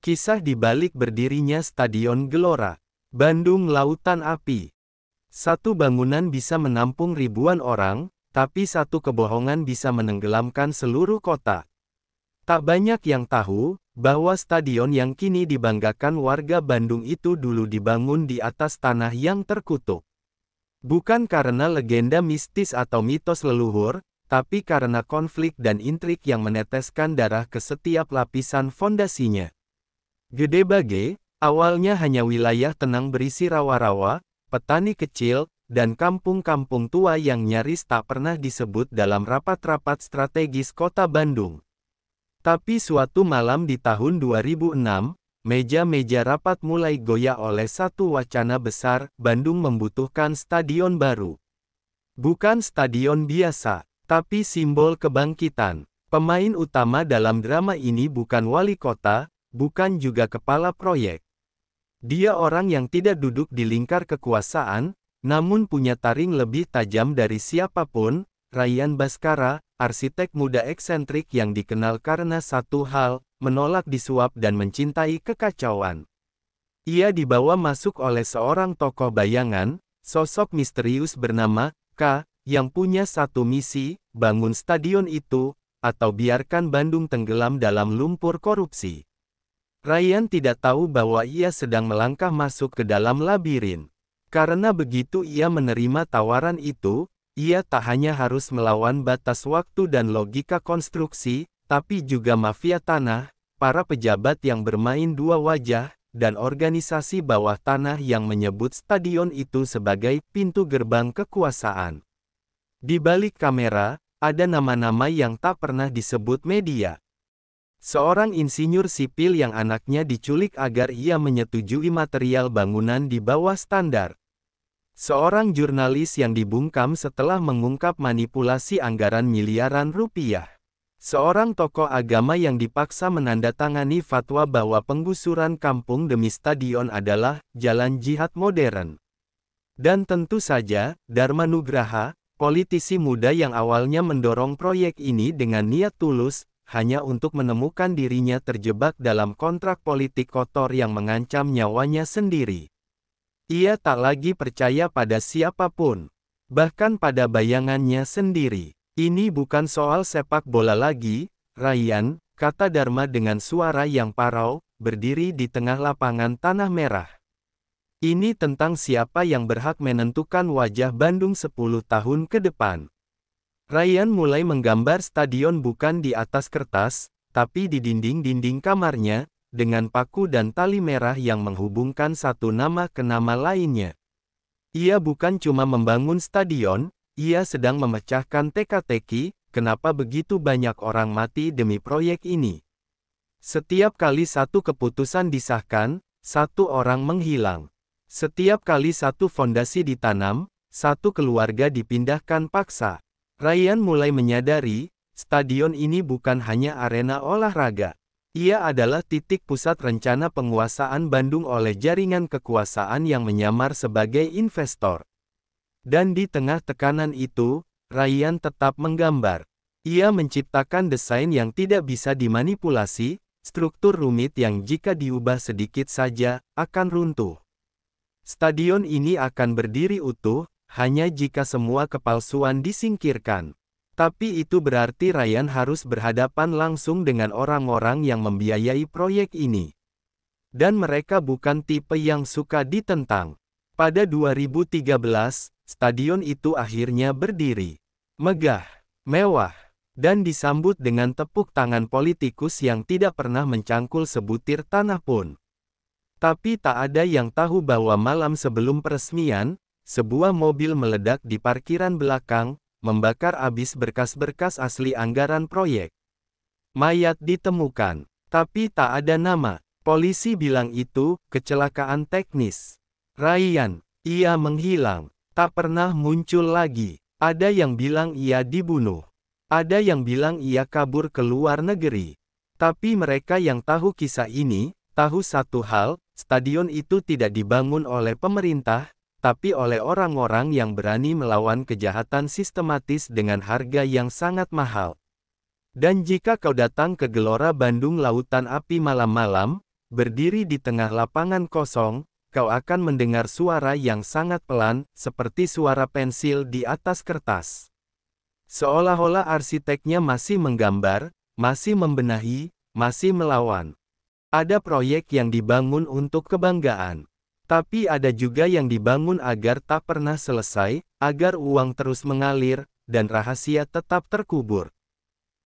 Kisah di balik berdirinya Stadion Gelora Bandung Lautan Api. Satu bangunan bisa menampung ribuan orang, tapi satu kebohongan bisa menenggelamkan seluruh kota. Tak banyak yang tahu, bahwa stadion yang kini dibanggakan warga Bandung itu dulu dibangun di atas tanah yang terkutuk. Bukan karena legenda mistis atau mitos leluhur, tapi karena konflik dan intrik yang meneteskan darah ke setiap lapisan fondasinya. Gede Bage, awalnya hanya wilayah tenang berisi rawa-rawa, petani kecil, dan kampung-kampung tua yang nyaris tak pernah disebut dalam rapat-rapat strategis kota Bandung. Tapi suatu malam di tahun 2006, meja-meja rapat mulai goyah oleh satu wacana besar, Bandung membutuhkan stadion baru. Bukan stadion biasa, tapi simbol kebangkitan. Pemain utama dalam drama ini bukan wali kota, bukan juga kepala proyek. Dia orang yang tidak duduk di lingkar kekuasaan, namun punya taring lebih tajam dari siapapun, Ryan Baskara, arsitek muda eksentrik yang dikenal karena satu hal, menolak disuap dan mencintai kekacauan. Ia dibawa masuk oleh seorang tokoh bayangan, sosok misterius bernama K, yang punya satu misi, bangun stadion itu, atau biarkan Bandung tenggelam dalam lumpur korupsi. Ryan tidak tahu bahwa ia sedang melangkah masuk ke dalam labirin. Karena begitu ia menerima tawaran itu, ia tak hanya harus melawan batas waktu dan logika konstruksi, tapi juga mafia tanah, para pejabat yang bermain dua wajah, dan organisasi bawah tanah yang menyebut stadion itu sebagai pintu gerbang kekuasaan. Di balik kamera, ada nama-nama yang tak pernah disebut media. Seorang insinyur sipil yang anaknya diculik agar ia menyetujui material bangunan di bawah standar. Seorang jurnalis yang dibungkam setelah mengungkap manipulasi anggaran miliaran rupiah. Seorang tokoh agama yang dipaksa menandatangani fatwa bahwa penggusuran kampung demi stadion adalah jalan jihad modern. Dan tentu saja, Dharma Nugraha, politisi muda yang awalnya mendorong proyek ini dengan niat tulus, hanya untuk menemukan dirinya terjebak dalam kontrak politik kotor yang mengancam nyawanya sendiri. Ia tak lagi percaya pada siapapun, bahkan pada bayangannya sendiri. Ini bukan soal sepak bola lagi, Ryan, kata Dharma dengan suara yang parau, berdiri di tengah lapangan tanah merah. Ini tentang siapa yang berhak menentukan wajah Bandung 10 tahun ke depan. Ryan mulai menggambar stadion bukan di atas kertas, tapi di dinding-dinding kamarnya, dengan paku dan tali merah yang menghubungkan satu nama ke nama lainnya. Ia bukan cuma membangun stadion, ia sedang memecahkan teka-teki, kenapa begitu banyak orang mati demi proyek ini. Setiap kali satu keputusan disahkan, satu orang menghilang. Setiap kali satu fondasi ditanam, satu keluarga dipindahkan paksa. Ryan mulai menyadari, stadion ini bukan hanya arena olahraga. Ia adalah titik pusat rencana penguasaan Bandung oleh jaringan kekuasaan yang menyamar sebagai investor. Dan di tengah tekanan itu, Ryan tetap menggambar. Ia menciptakan desain yang tidak bisa dimanipulasi, struktur rumit yang jika diubah sedikit saja, akan runtuh. Stadion ini akan berdiri utuh, hanya jika semua kepalsuan disingkirkan. Tapi itu berarti Ryan harus berhadapan langsung dengan orang-orang yang membiayai proyek ini. Dan mereka bukan tipe yang suka ditentang. Pada 2013, stadion itu akhirnya berdiri. Megah, mewah, dan disambut dengan tepuk tangan politikus yang tidak pernah mencangkul sebutir tanah pun. Tapi tak ada yang tahu bahwa malam sebelum peresmian, sebuah mobil meledak di parkiran belakang, membakar habis berkas-berkas asli anggaran proyek. Mayat ditemukan, tapi tak ada nama. Polisi bilang itu kecelakaan teknis. Ryan, ia menghilang, tak pernah muncul lagi. Ada yang bilang ia dibunuh. Ada yang bilang ia kabur ke luar negeri. Tapi mereka yang tahu kisah ini, tahu satu hal, stadion itu tidak dibangun oleh pemerintah, tapi oleh orang-orang yang berani melawan kejahatan sistematis dengan harga yang sangat mahal. Dan jika kau datang ke Gelora Bandung Lautan Api malam-malam, berdiri di tengah lapangan kosong, kau akan mendengar suara yang sangat pelan, seperti suara pensil di atas kertas. Seolah-olah arsiteknya masih menggambar, masih membenahi, masih melawan. Ada proyek yang dibangun untuk kebanggaan. Tapi ada juga yang dibangun agar tak pernah selesai, agar uang terus mengalir, dan rahasia tetap terkubur.